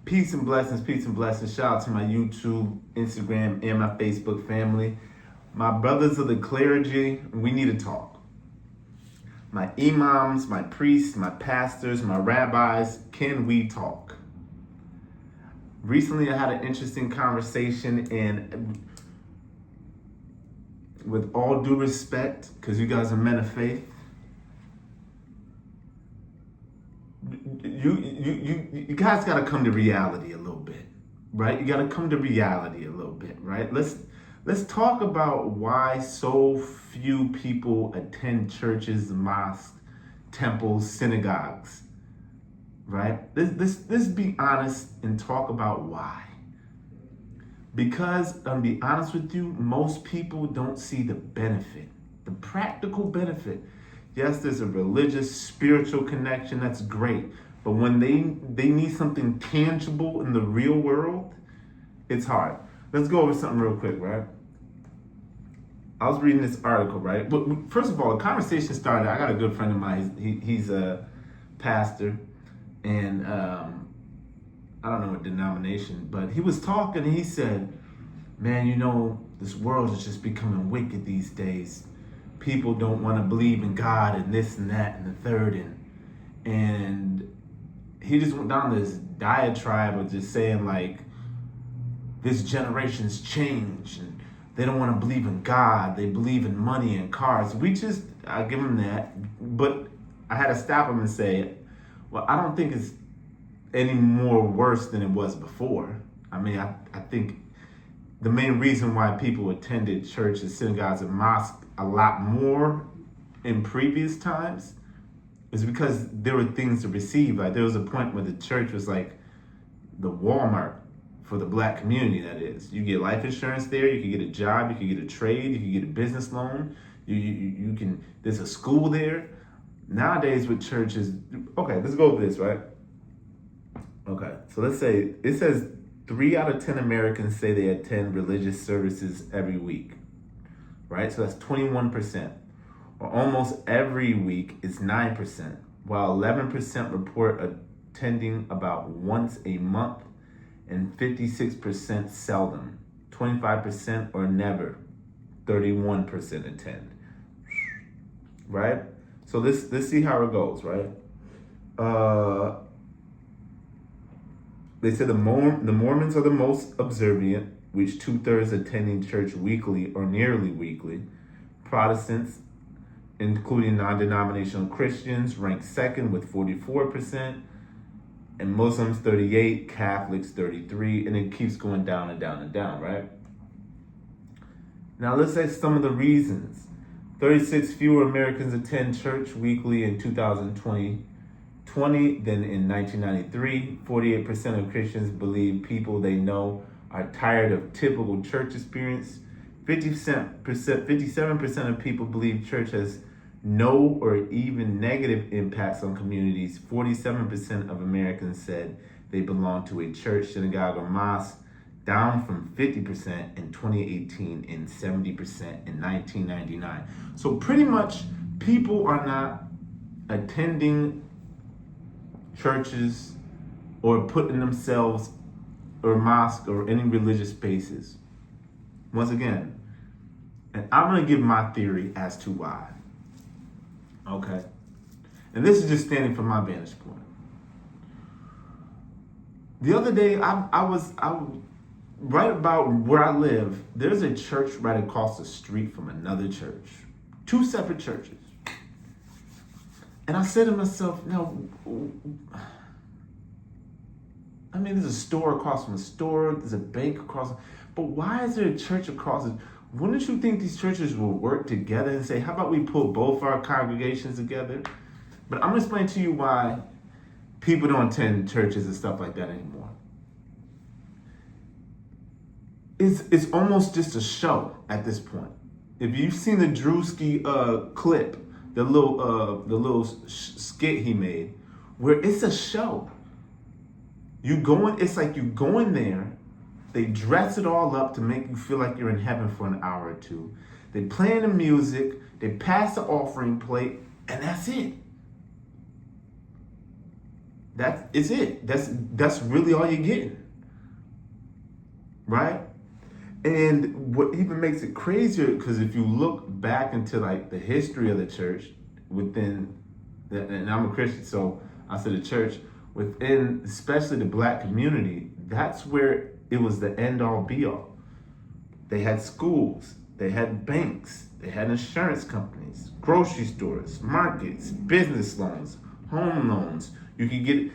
Peace and blessings, peace and blessings. Shout out to my YouTube, Instagram, and my Facebook family. My brothers of the clergy, we need to talk. My imams, my priests, my pastors, my rabbis, can we talk? Recently, I had an interesting conversation, and with all due respect, because you guys are men of faith, you guys got to come to reality a little bit, right? You got to come to reality a little bit, right? Let's talk about why so few people attend churches, mosques, temples, synagogues, right? Let's be honest and talk about why. Because, I'll be honest with you, most people don't see the benefit, the practical benefit. Yes, there's a religious, spiritual connection, that's great. But when they need something tangible in the real world, it's hard. Let's go over something real quick, right? I was reading this article, right? But first of all, the conversation started, I got a good friend of mine, he's a pastor, and I don't know what denomination, but he was talking and he said, man, you know, this world is just becoming wicked these days. People don't want to believe in God and this and that and the third. And he just went down this diatribe of just saying like, this generation's changed and they don't want to believe in God. They believe in money and cars. I give him that. But I had to stop him and say, well, I don't think it's any more worse than it was before. I mean, I think the main reason why people attended churches, synagogues, and mosques a lot more in previous times is because there were things to receive. Like there was a point where the church was like the Walmart for the black community, that is. You get life insurance there, you can get a job, you can get a trade, you can get a business loan, you can, there's a school there. Nowadays with churches, okay, let's go with this, right? Okay, so let's say, it says 3 out of 10 Americans say they attend religious services every week, right? So that's 21%. Or almost every week is 9%, while 11% report attending about once a month, and 56% seldom, 25% or never, 31% attend, right? So let's see how it goes, right? They said the Mormons are the most observant, which 2/3 attending church weekly or nearly weekly. Protestants, including non-denominational Christians, rank second with 44%, and Muslims 38, Catholics 33, and it keeps going down and down and down, right? Now let's say some of the reasons. 36 fewer Americans attend church weekly in 2020 than in 1993. 48% of Christians believe people they know are tired of typical church experience. 57% of people believe church has no or even negative impacts on communities. 47% of Americans said they belong to a church, synagogue, or mosque, down from 50% in 2018 and 70% in 1999. So pretty much people are not attending churches or putting themselves or mosque or any religious spaces. Once again, and I'm going to give my theory as to why. Okay? And this is just standing from my vantage point. The other day, I was right about where I live, there's a church right across the street from another church. 2 separate churches. And I said to myself, I mean, there's a store across from a store, there's a bank across, but why is there a church across it? Wouldn't you think these churches will work together and say, how about we pull both our congregations together? But I'm gonna explain to you why people don't attend churches and stuff like that anymore. It's almost just a show at this point. If you've seen the Drewski clip, the little skit he made, where it's a show. It's like you go in there, they dress it all up to make you feel like you're in heaven for an hour or two. They play the music, they pass the offering plate, and that's it. That is it. That's really all you're getting. Right? And what even makes it crazier, because if you look back into like the history of the church and I'm a Christian, so I said the church, within especially the black community, that's where it was the end all be all. They had schools, they had banks, they had insurance companies, grocery stores, markets, business loans, home loans. You could get,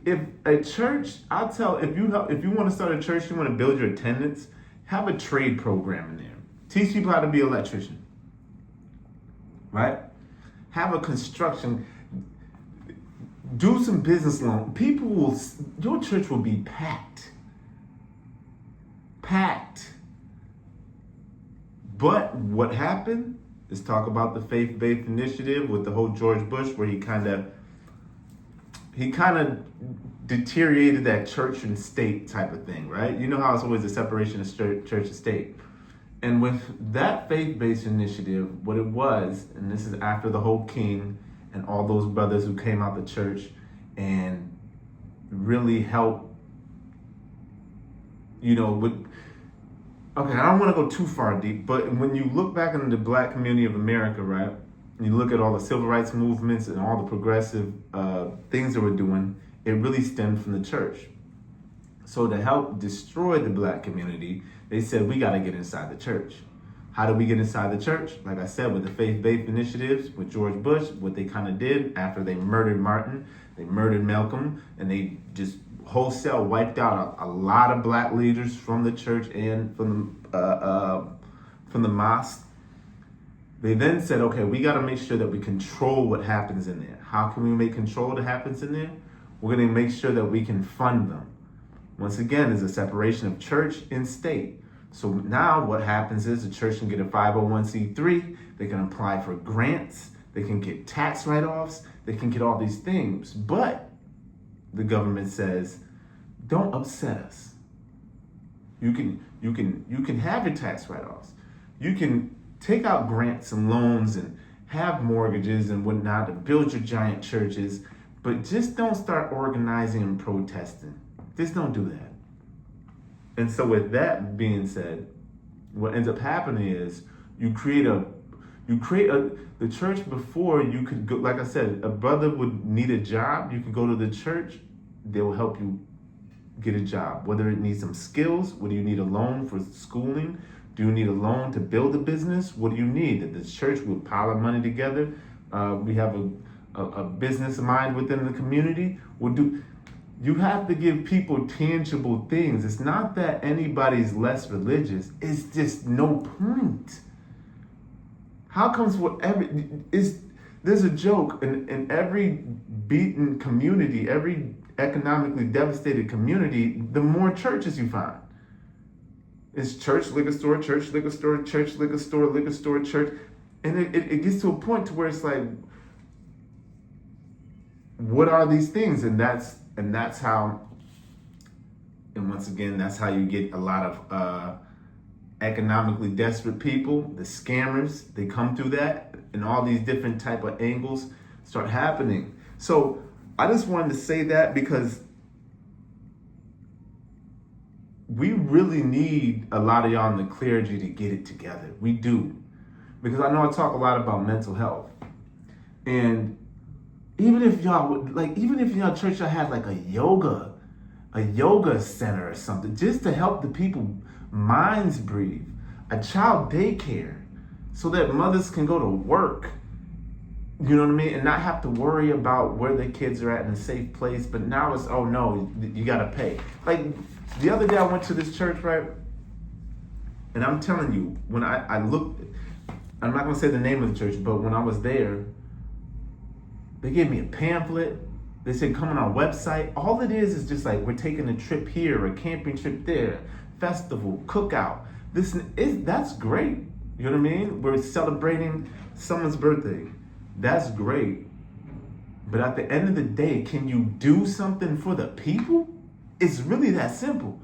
if a church, I'll tell, if you want to start a church, you want to build your attendance, have a trade program in there. Teach people how to be an electrician, right? Have a construction, do some business loan. Your church will be packed. Packed. But what happened? Let's talk about the faith-based initiative with the whole George Bush, where he kind of deteriorated that church and state type of thing, right? You know how it's always a separation of church and state. And with that faith-based initiative, what it was, and this is after the whole king and all those brothers who came out the church and really helped, okay, I don't want to go too far deep, but when you look back into the black community of America, right, and you look at all the civil rights movements and all the progressive things that we're doing, it really stemmed from the church. So to help destroy the black community, they said, we got to get inside the church. How do we get inside the church? Like I said, with the faith-based initiatives, with George Bush, what they kind of did after they murdered Martin, they murdered Malcolm, and they just wholesale wiped out a lot of black leaders from the church and from the mosque. They then said, okay, we got to make sure that we control what happens in there. How can we make control what happens in there? We're going to make sure that we can fund them. Once again, there's a separation of church and state. So now what happens is the church can get a 501c3, they can apply for grants, they can get tax write-offs, they can get all these things. But the government says, don't upset us. You can have your tax write-offs. You can take out grants and loans and have mortgages and whatnot to build your giant churches, but just don't start organizing and protesting. Just don't do that. And so with that being said, what ends up happening is the church. Before you could go, like I said, a brother would need a job, you could go to the church, they will help you get a job. Whether it needs some skills, whether you need a loan for schooling, do you need a loan to build a business? What do you need? That the church will pile of money together. We have a business mind within the community. You have to give people tangible things. It's not that anybody's less religious. It's just no point. How comes there's a joke in every beaten community, every economically devastated community, the more churches you find. It's church, liquor store, church, liquor store, church, liquor store, church. And it gets to a point to where it's like, what are these things? And that's how, and once again, that's how you get a lot of economically desperate people, the scammers, they come through that, and all these different type of angles start happening. So I just wanted to say that because we really need a lot of y'all in the clergy to get it together. We do. Because I know I talk a lot about mental health. And even if y'all church y'all had like a yoga center or something, just to help the people minds breathe, a child daycare, so that mothers can go to work, you know what I mean, and not have to worry about where their kids are at in a safe place. But now it's, oh no, you gotta pay. Like the other day I went to this church, right? And I'm telling you, when I looked, I'm not gonna say the name of the church, but when I was there, they gave me a pamphlet. They said, come on our website. All it is just like, we're taking a trip here, a camping trip there, festival, cookout. That's great. You know what I mean? We're celebrating someone's birthday. That's great. But at the end of the day, can you do something for the people? It's really that simple.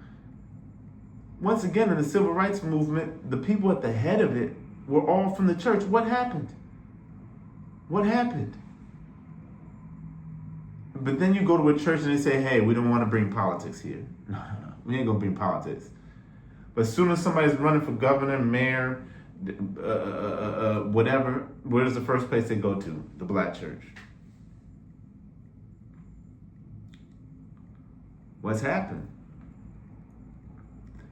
Once again, in the civil rights movement, the people at the head of it were all from the church. What happened? What happened? But then you go to a church and they say, hey, we don't want to bring politics here. No. We ain't going to bring politics. But as soon as somebody's running for governor, mayor, whatever, where's the first place they go to? The black church. What's happened?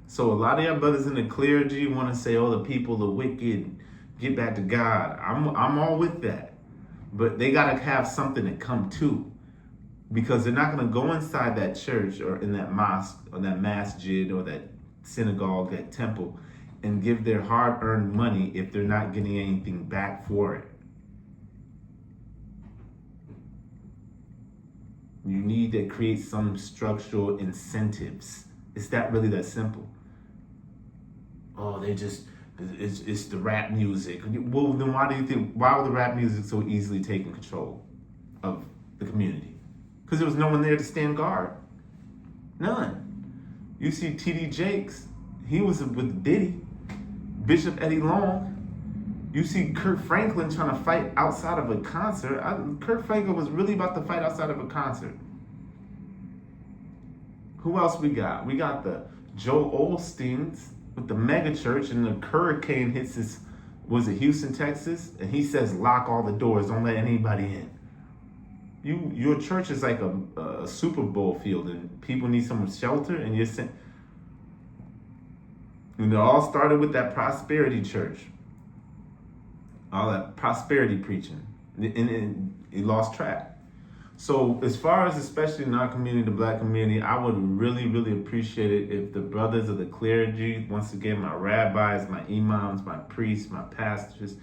So a lot of y'all brothers in the clergy want to say, oh, the people are wicked, get back to God. I'm all with that. But they got to have something to come to. Because they're not going to go inside that church or in that mosque or that masjid or that synagogue, that temple, and give their hard-earned money if they're not getting anything back for it. You need to create some structural incentives. It's that really that simple. Oh, it's the rap music. Well, then why would the rap music so easily taking control of the community? Because there was no one there to stand guard. None. You see T.D. Jakes, he was with Diddy. Bishop Eddie Long. You see Kirk Franklin trying to fight outside of a concert. Kirk Franklin was really about to fight outside of a concert. Who else we got? We got the Joel Osteens with the mega church, and the hurricane hits Houston, Texas? And he says, lock all the doors, don't let anybody in. Your church is like a Super Bowl field, and people need some shelter, and you're saying, and it all started with that prosperity church. All that prosperity preaching. And it lost track. So as far as, especially in our community, the black community, I would really, really appreciate it if the brothers of the clergy, once again, my rabbis, my imams, my priests, my pastors,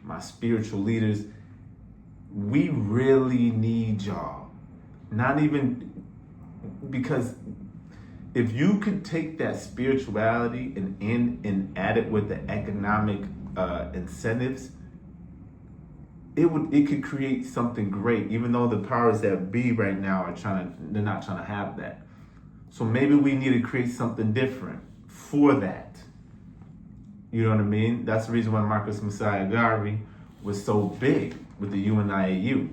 my spiritual leaders, we really need y'all. Not even because if you could take that spirituality and add it with the economic incentives, it could create something great. Even though the powers that be right now they're not trying to have that. So maybe we need to create something different for that. You know what I mean? That's the reason why Marcus Messiah Garvey was so big with the UNIAU,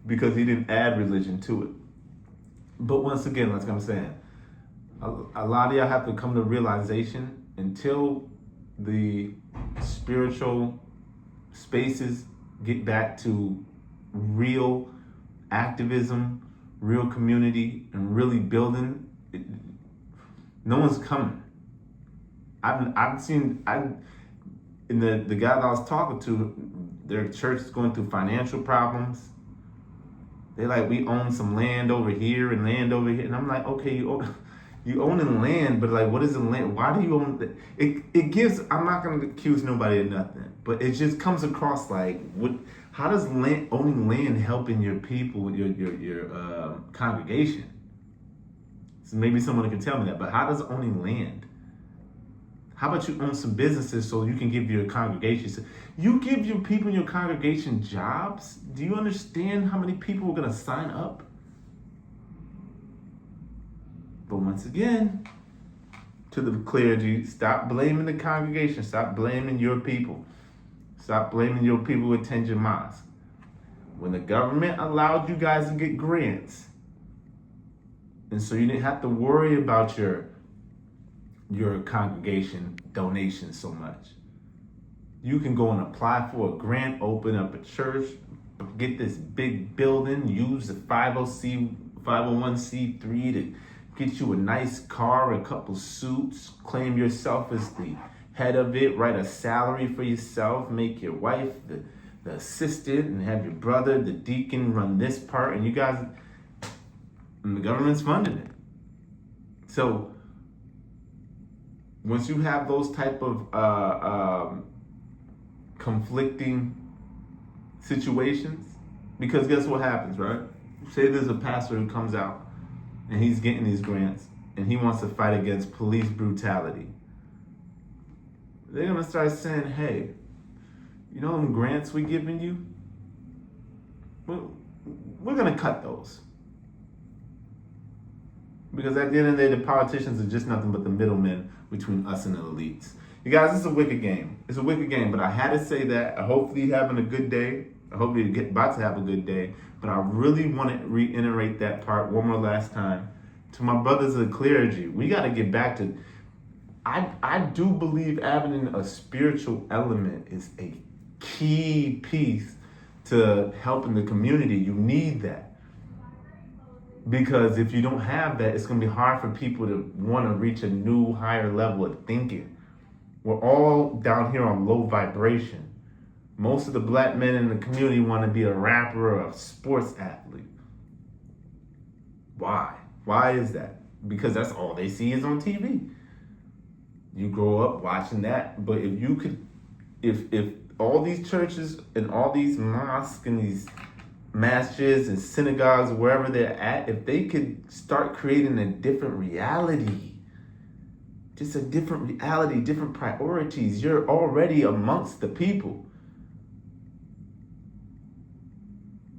because he didn't add religion to it. But once again, like I'm saying, a lot of y'all have to come to realization, until the spiritual spaces get back to real activism, real community, and really building, no one's coming. I've seen the guy that I was talking to, their church is going through financial problems. They like, we own some land over here and land over here. And I'm like, okay, you owning land, but like, what is the land? Why do you own that? It gives, I'm not going to accuse nobody of nothing, but it just comes across like, how does owning land helping your people, your congregation? So maybe someone can tell me that, but how does owning land? How about you own some businesses so you can give your congregation? You give your people in your congregation jobs? Do you understand how many people are going to sign up? But once again, to the clergy, stop blaming the congregation. Stop blaming your people. Stop blaming your people who attend your mosque. When the government allowed you guys to get grants, and so you didn't have to worry about your congregation donations so much. You can go and apply for a grant, open up a church, get this big building, use the 501c3 to get you a nice car, a couple suits, claim yourself as the head of it, write a salary for yourself, make your wife the assistant, and have your brother, the deacon, run this part, and you guys, and the government's funding it. So once you have those type of conflicting situations, because guess what happens, right? Say there's a pastor who comes out and he's getting these grants and he wants to fight against police brutality. They're gonna start saying, hey, you know them grants we giving you? We're gonna cut those. Because at the end of the day, the politicians are just nothing but the middlemen between us and the elites. You guys, it's a wicked game. It's a wicked game, but I had to say that. Hopefully you're having a good day. I hope you're about to have a good day. But I really want to reiterate that part one more last time. To my brothers of the clergy, we got to get back to. I do believe having a spiritual element is a key piece to helping the community. You need that. Because if you don't have that, it's going to be hard for people to want to reach a new, higher level of thinking. We're all down here on low vibration. Most of the black men in the community want to be a rapper or a sports athlete. Why? Why is that? Because that's all they see is on TV. You grow up watching that, but if you could, if all these churches and all these mosques and these masjids and synagogues, wherever they're at, if they could start creating a different reality, just a different reality, different priorities, you're already amongst the people.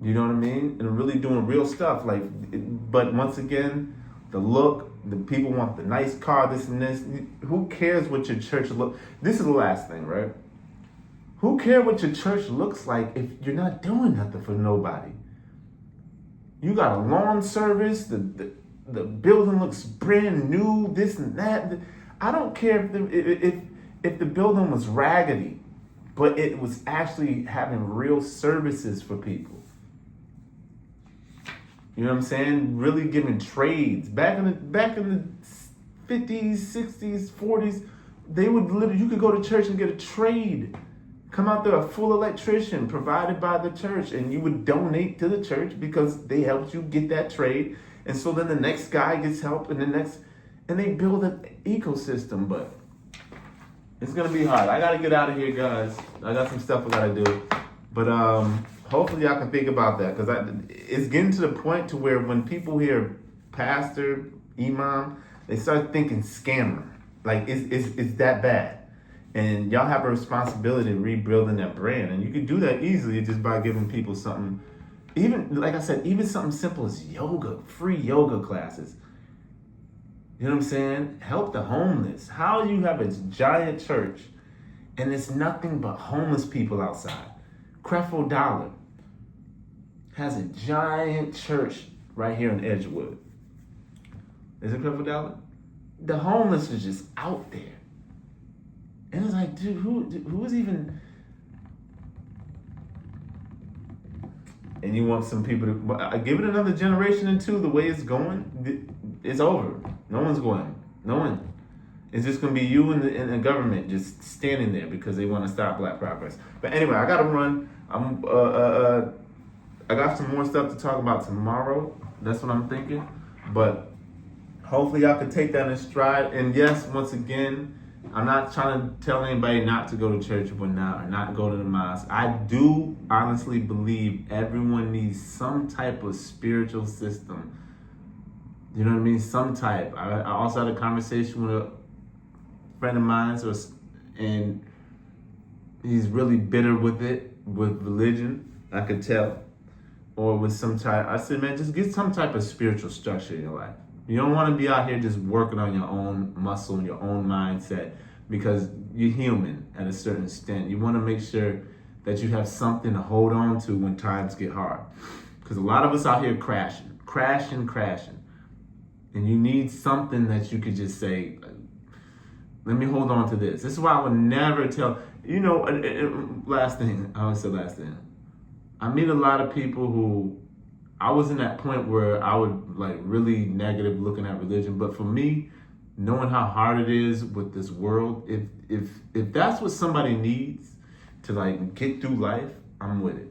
You know what I mean? And really doing real stuff. But once again, the look, the people want the nice car, this and this. Who cares what your church look? This is the last thing, right? Who cares what your church looks like if you're not doing nothing for nobody? You got a lawn service, the building looks brand new, this and that. I don't care if the building was raggedy, but it was actually having real services for people. You know what I'm saying? Really giving trades. Back in the 50s, 60s, 40s, they would literally, you could go to church and get a trade. Come out there, a full electrician provided by the church, and you would donate to the church because they helped you get that trade. And so then the next guy gets help, and they build an ecosystem. But it's gonna be hard. I gotta get out of here, guys. I got some stuff I gotta do. But hopefully y'all can think about that, because it's getting to the point to where when people hear pastor, imam, they start thinking scammer. Like it's that bad. And y'all have a responsibility in rebuilding that brand. And you can do that easily just by giving people something, even, like I said, even something simple as yoga, free yoga classes. You know what I'm saying? Help the homeless. How do you have a giant church and it's nothing but homeless people outside? Creflo Dollar has a giant church right here in Edgewood. Is it Creflo Dollar? The homeless is just out there. And it's like, dude, who is even... And you want some people to... give it another generation or two, the way it's going, it's over. No one's going. No one. It's just going to be you and the government just standing there because they want to stop black progress. But anyway, I got to run. I got some more stuff to talk about tomorrow. That's what I'm thinking. But hopefully y'all can take that in stride. And yes, once again, I'm not trying to tell anybody not to go to church or not go to the mosque. I do honestly believe everyone needs some type of spiritual system. You know what I mean? Some type. I also had a conversation with a friend of mine, and he's really bitter with religion. I could tell. Or with some type. I said, man, just get some type of spiritual structure in your life. You don't want to be out here just working on your own muscle and your own mindset, because you're human at a certain extent. You want to make sure that you have something to hold on to when times get hard. Because a lot of us out here crashing. And you need something that you could just say, let me hold on to this. This is why I would never tell, last thing. I meet a lot of people who, I was in that point where I would really negative looking at religion. But for me, knowing how hard it is with this world, if that's what somebody needs to get through life, I'm with it.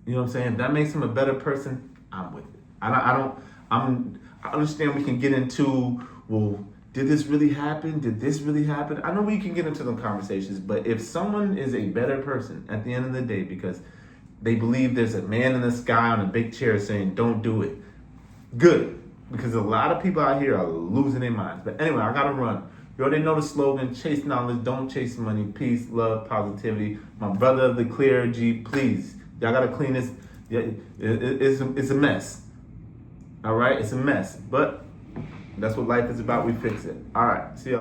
You know what I'm saying? If that makes them a better person, I'm with it. I understand we can get into, well, did this really happen? Did this really happen? I know we can get into them conversations, but if someone is a better person at the end of the day because they believe there's a man in the sky on a big chair saying, don't do it, good. Because a lot of people out here are losing their minds. But anyway, I gotta run. You already know the slogan, chase knowledge, don't chase money, peace, love, positivity. My brother of the clergy, please, y'all gotta clean this. It's a mess. All right, it's a mess. But that's what life is about, we fix it. All right, see y'all.